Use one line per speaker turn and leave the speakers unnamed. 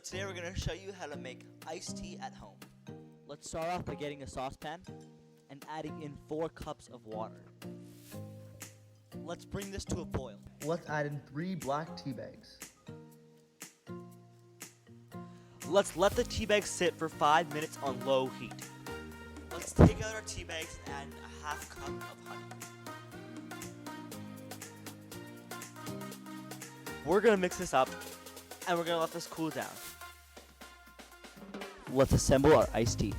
Today we're going to show you how to make iced tea at home.
Let's start off by getting a saucepan and adding in 4 cups of water.
Let's bring this to a boil.
Let's add in 3 black tea bags.
Let's let the tea bags sit for 5 minutes on low heat. Let's take out our tea bags and add a half cup of honey. We're going to mix this up and we're going to let this cool down.
Let's assemble our iced tea.